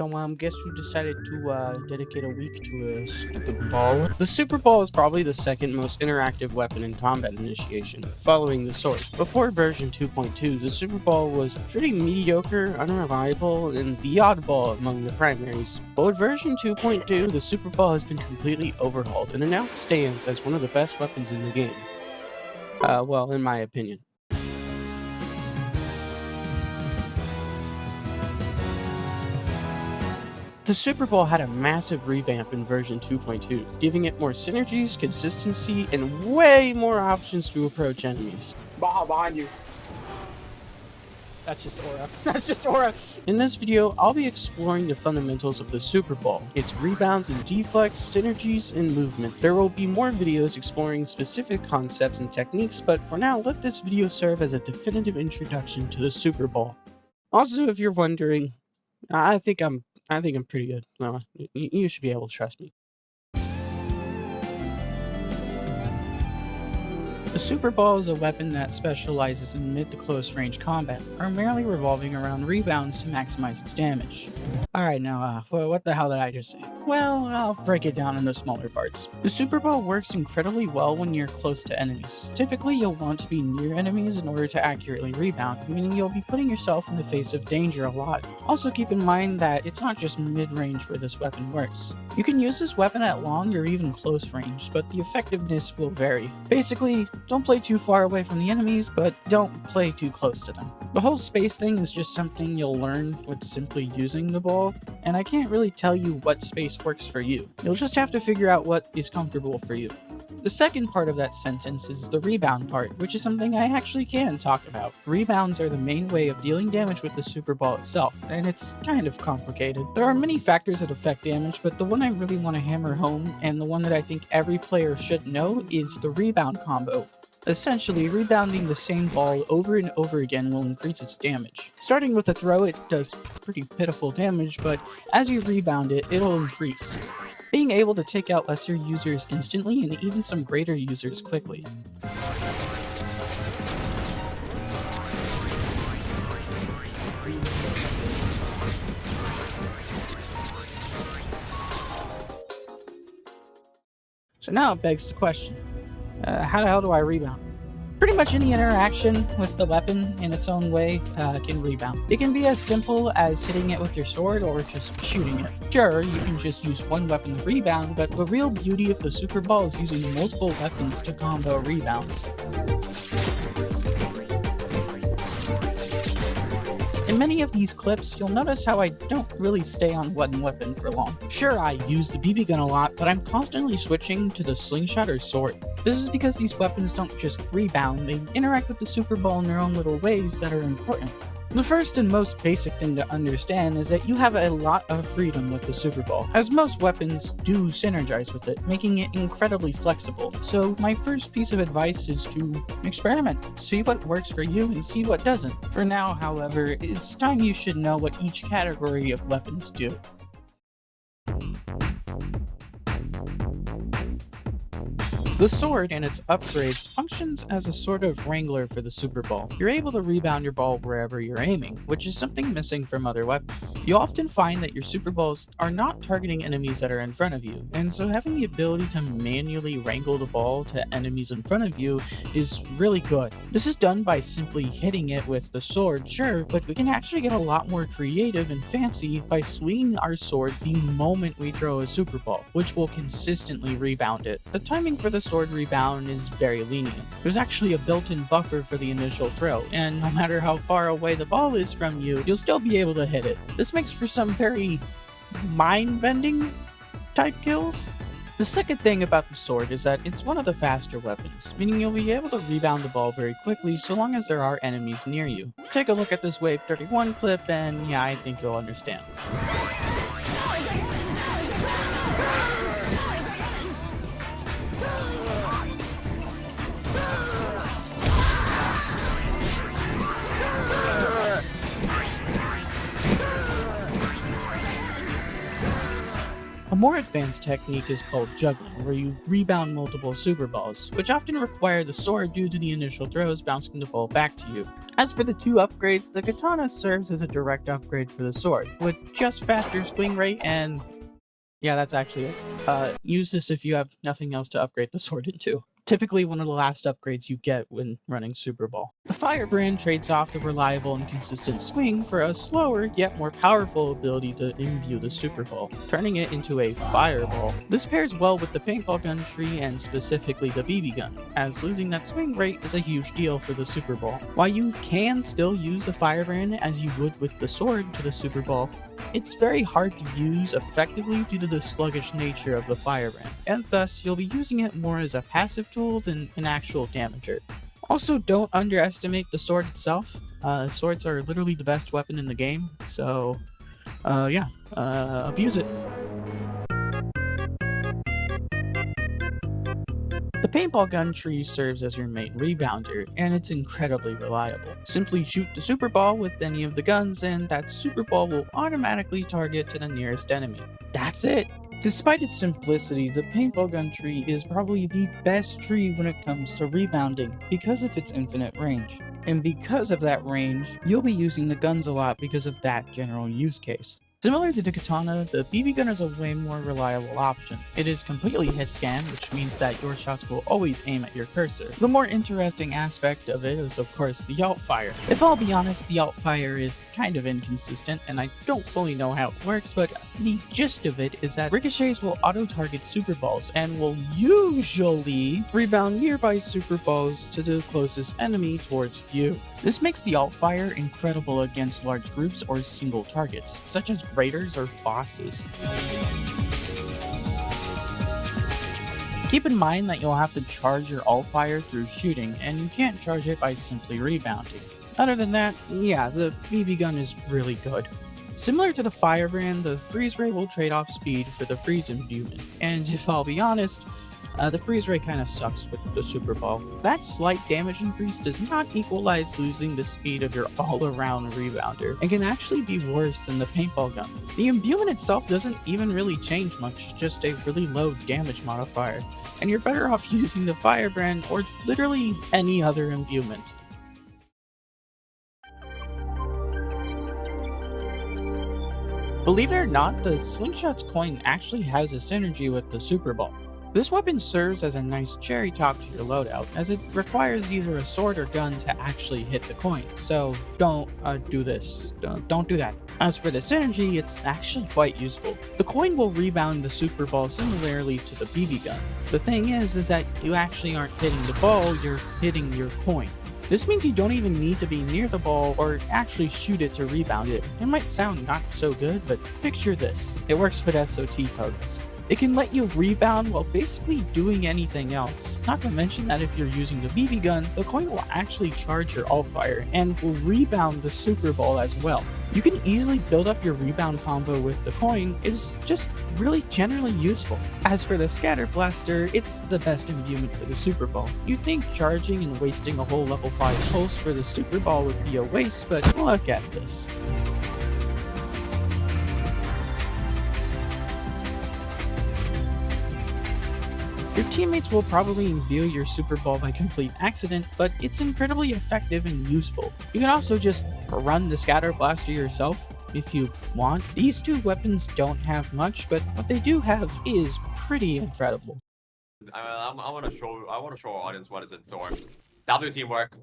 So, guess who decided to dedicate a week to a Superball? The Superball is probably the second most interactive weapon in Combat Initiation, following the sword. Before version 2.2, the Superball was pretty mediocre, unreliable, and the oddball among the primaries. But with version 2.2, the Superball has been completely overhauled, and it now stands as one of the best weapons in the game. Well, in my opinion. The Superball had a massive revamp in version 2.2, giving it more synergies, consistency, and way more options to approach enemies. Baja behind you. That's just aura. That's just aura! In this video, I'll be exploring the fundamentals of the Superball, its rebounds and deflects, synergies, and movement. There will be more videos exploring specific concepts and techniques, but for now, let this video serve as a definitive introduction to the Superball. Also, if you're wondering, I think I'm pretty good. No, you should be able to trust me. The Superball is a weapon that specializes in mid to close range combat, primarily revolving around rebounds to maximize its damage. Alright, now, what the hell did I just say? Well, I'll break it down into smaller parts. The Superball works incredibly well when you're close to enemies. Typically, you'll want to be near enemies in order to accurately rebound, meaning you'll be putting yourself in the face of danger a lot. Also keep in mind that it's not just mid-range where this weapon works. You can use this weapon at long or even close range, but the effectiveness will vary. Basically, don't play too far away from the enemies, but don't play too close to them. The whole space thing is just something you'll learn with simply using the ball, and I can't really tell you what space works for you. You'll just have to figure out what is comfortable for you. The second part of that sentence is the rebound part, which is something I actually can talk about. Rebounds are the main way of dealing damage with the Superball itself, and it's kind of complicated. There are many factors that affect damage, but the one I really want to hammer home, and the one that I think every player should know, is the rebound combo. Essentially, rebounding the same ball over and over again will increase its damage. Starting with a throw, it does pretty pitiful damage, but as you rebound it, it'll increase. Being able to take out lesser users instantly and even some greater users quickly. So now it begs the question. How the hell do I rebound? Pretty much any interaction with the weapon in its own way can rebound. It can be as simple as hitting it with your sword or just shooting it. Sure, you can just use one weapon to rebound, but the real beauty of the Superball is using multiple weapons to combo rebounds. In many of these clips, you'll notice how I don't really stay on one weapon for long. Sure, I use the BB gun a lot, but I'm constantly switching to the Slingshot or sword. This is because these weapons don't just rebound, they interact with the Superball in their own little ways that are important. The first and most basic thing to understand is that you have a lot of freedom with the Superball, as most weapons do synergize with it, making it incredibly flexible. So my first piece of advice is to experiment, see what works for you and see what doesn't. For now, however, it's time you should know what each category of weapons do. The sword and its upgrades functions as a sort of wrangler for the Superball. You're able to rebound your ball wherever you're aiming, which is something missing from other weapons. You often find that your Superballs are not targeting enemies that are in front of you, and so having the ability to manually wrangle the ball to enemies in front of you is really good. This is done by simply hitting it with the sword, sure, but we can actually get a lot more creative and fancy by swinging our sword the moment we throw a Superball, which will consistently rebound it. The timing for the sword rebound is very lenient. There's actually a built-in buffer for the initial throw, and no matter how far away the ball is from you, you'll still be able to hit it. This makes for some very mind-bending type kills. The second thing about the sword is that it's one of the faster weapons, meaning you'll be able to rebound the ball very quickly so long as there are enemies near you. Take a look at this Wave 31 clip and yeah, I think you'll understand. A more advanced technique is called juggling, where you rebound multiple Superballs, which often require the sword due to the initial throws bouncing the ball back to you. As for the two upgrades, the katana serves as a direct upgrade for the sword, with just faster swing rate and yeah, that's actually it. Use this if you have nothing else to upgrade the sword into. Typically one of the last upgrades you get when running Superball. The Firebrand trades off the reliable and consistent swing for a slower yet more powerful ability to imbue the Superball, turning it into a Fireball. This pairs well with the Paintball gun tree and specifically the BB gun, as losing that swing rate is a huge deal for the Superball. While you can still use the Firebrand as you would with the sword to the Superball, it's very hard to use effectively due to the sluggish nature of the Firebrand, and thus you'll be using it more as a passive tool than an actual damager. Also, don't underestimate the sword itself. Swords are literally the best weapon in the game, so abuse it. The paintball gun tree serves as your main rebounder, and it's incredibly reliable. Simply shoot the super ball with any of the guns, and that super ball will automatically target to the nearest enemy. That's it! Despite its simplicity, the paintball gun tree is probably the best tree when it comes to rebounding, because of its infinite range. And because of that range, you'll be using the guns a lot because of that general use case. Similar to the katana, the BB gun is a way more reliable option. It is completely hit scan, which means that your shots will always aim at your cursor. The more interesting aspect of it is of course the alt fire. If I'll be honest, the alt fire is kind of inconsistent and I don't fully know how it works, but the gist of it is that ricochets will auto-target super balls and will usually rebound nearby super balls to the closest enemy towards you. This makes the alt fire incredible against large groups or single targets, such as raiders or bosses. Keep in mind that you'll have to charge your alt fire through shooting, and you can't charge it by simply rebounding. Other than that, yeah, the BB gun is really good. Similar to the Firebrand, the freeze ray will trade off speed for the freeze imbuement, and if I'll be honest, the freeze rate kinda sucks with the Super Ball. That slight damage increase does not equalize losing the speed of your all-around rebounder, and can actually be worse than the paintball gun. The imbuement itself doesn't even really change much, just a really low damage modifier, and you're better off using the Firebrand or literally any other imbuement. Believe it or not, the Slingshot's coin actually has a synergy with the Super Ball. This weapon serves as a nice cherry top to your loadout, as it requires either a sword or gun to actually hit the coin, so don't do this. Don't do that. As for the synergy, it's actually quite useful. The coin will rebound the super ball similarly to the BB gun. The thing is that you actually aren't hitting the ball, you're hitting your coin. This means you don't even need to be near the ball or actually shoot it to rebound it. It might sound not so good, but picture this. It works with SOT codes. It can let you rebound while basically doing anything else. Not to mention that if you're using the BB gun, the coin will actually charge your alt fire and will rebound the super ball as well. You can easily build up your rebound combo with the coin. It's just really generally useful. As for the scatter blaster, it's the best imbuement for the super ball. You'd think charging and wasting a whole level 5 pulse for the super ball would be a waste, but look at this. Your teammates will probably imbue your super ball by complete accident, but it's incredibly effective and useful. You can also just run the scatter blaster yourself if you want. These two weapons don't have much, but what they do have is pretty incredible. I want to show our audience what is in store. W teamwork.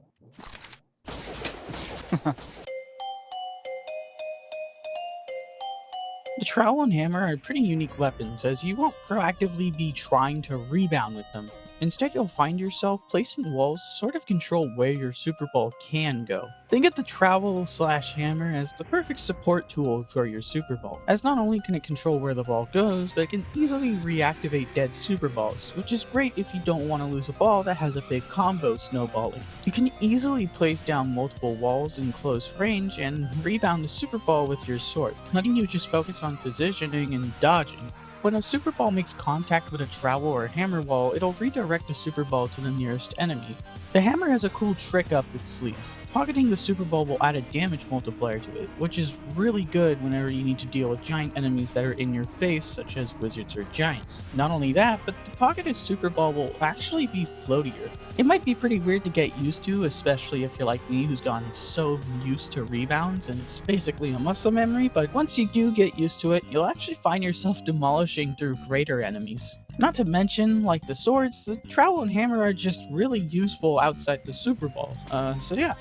The trowel and hammer are pretty unique weapons, as you won't proactively be trying to rebound with them. Instead, you'll find yourself placing walls to sort of control where your super ball can go. Think of the trowel/hammer as the perfect support tool for your super ball, as not only can it control where the ball goes, but it can easily reactivate dead super balls, which is great if you don't want to lose a ball that has a big combo snowballing. You can easily place down multiple walls in close range and rebound the super ball with your sword, letting you just focus on positioning and dodging. When a super ball makes contact with a trowel or hammer wall, it'll redirect the super ball to the nearest enemy. The hammer has a cool trick up its sleeve. Pocketing the Superball will add a damage multiplier to it, which is really good whenever you need to deal with giant enemies that are in your face, such as wizards or giants. Not only that, but the pocketed Superball will actually be floatier. It might be pretty weird to get used to, especially if you're like me who's gotten so used to rebounds and it's basically a muscle memory, but once you do get used to it, you'll actually find yourself demolishing through greater enemies. Not to mention, like the swords, the trowel and hammer are just really useful outside the Superball. So yeah,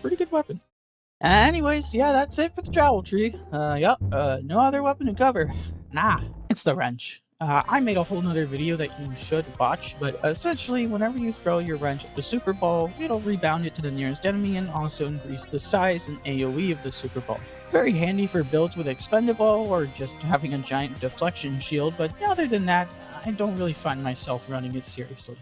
pretty good weapon. Anyways, yeah, that's it for the trowel tree. No other weapon to cover. Nah, it's the wrench. I made a whole nother video that you should watch, but essentially, whenever you throw your wrench at the Superball, it'll rebound it to the nearest enemy and also increase the size and AoE of the Superball. Very handy for builds with Expendable or just having a giant deflection shield, but other than that, I don't really find myself running it seriously.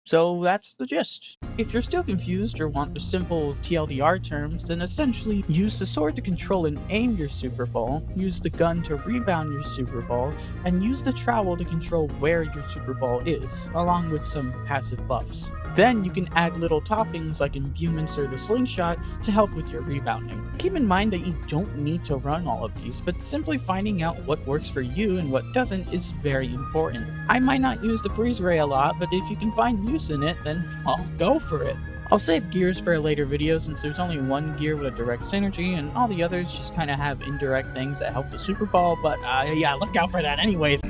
So that's the gist. If you're still confused or want the simple TLDR terms, then essentially use the sword to control and aim your Superball, use the gun to rebound your Superball, and use the trowel to control where your Superball is, along with some passive buffs. Then you can add little toppings like imbuements or the Slingshot to help with your rebounding. Keep in mind that you don't need to run all of these, but simply finding out what works for you and what doesn't is very important. I might not use the freeze ray a lot, but if you can find use in it, then well, go for it. I'll save gears for a later video since there's only one gear with a direct synergy and all the others just kinda have indirect things that help the Superball, but yeah, look out for that anyways.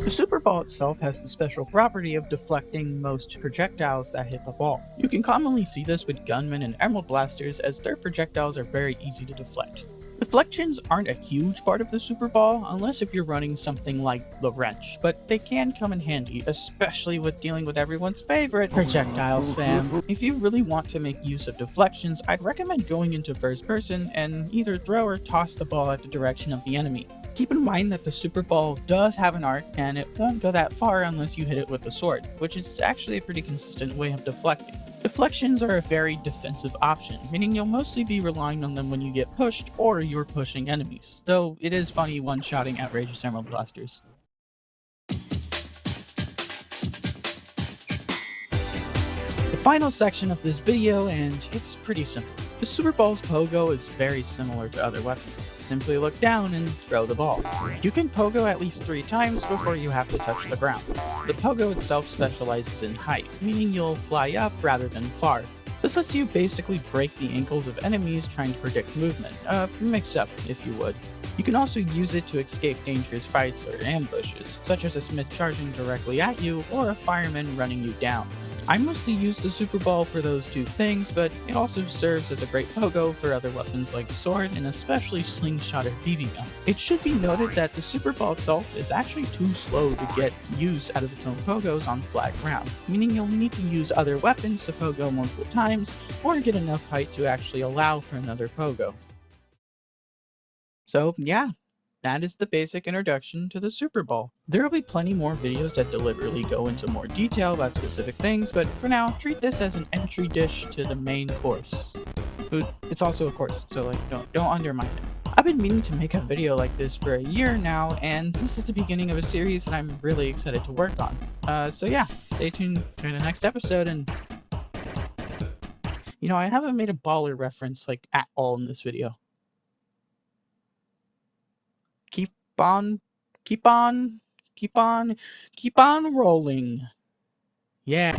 The Superball itself has the special property of deflecting most projectiles that hit the ball. You can commonly see this with gunmen and emerald blasters as their projectiles are very easy to deflect. Deflections aren't a huge part of the Superball unless if you're running something like the wrench, but they can come in handy, especially with dealing with everyone's favorite projectile spam. If you really want to make use of deflections, I'd recommend going into first person and either throw or toss the ball at the direction of the enemy. Keep in mind that the Superball does have an arc, and it won't go that far unless you hit it with the sword, which is actually a pretty consistent way of deflecting. Deflections are a very defensive option, meaning you'll mostly be relying on them when you get pushed or you're pushing enemies, though it is funny one-shotting outrageous emerald blasters. The final section of this video, and it's pretty simple. The Superball's pogo is very similar to other weapons. Simply look down and throw the ball. You can pogo at least 3 times before you have to touch the ground. The pogo itself specializes in height, meaning you'll fly up rather than far. This lets you basically break the ankles of enemies trying to predict movement, mix up if you would. You can also use it to escape dangerous fights or ambushes, such as a smith charging directly at you or a fireman running you down. I mostly use the Superball for those two things, but it also serves as a great pogo for other weapons like sword and especially Slingshot or BB gun. It should be noted that the Superball itself is actually too slow to get use out of its own pogos on flat ground, meaning you'll need to use other weapons to pogo multiple times or get enough height to actually allow for another pogo. So yeah, that is the basic introduction to the Superball. There will be plenty more videos that deliberately go into more detail about specific things, but for now, treat this as an entry dish to the main course. It's also a course, so like don't undermine it. I've been meaning to make a video like this for a year now, and this is the beginning of a series that I'm really excited to work on. So yeah, stay tuned for the next episode, and I haven't made a baller reference like at all in this video. Keep on, keep on, keep on rolling. Yeah.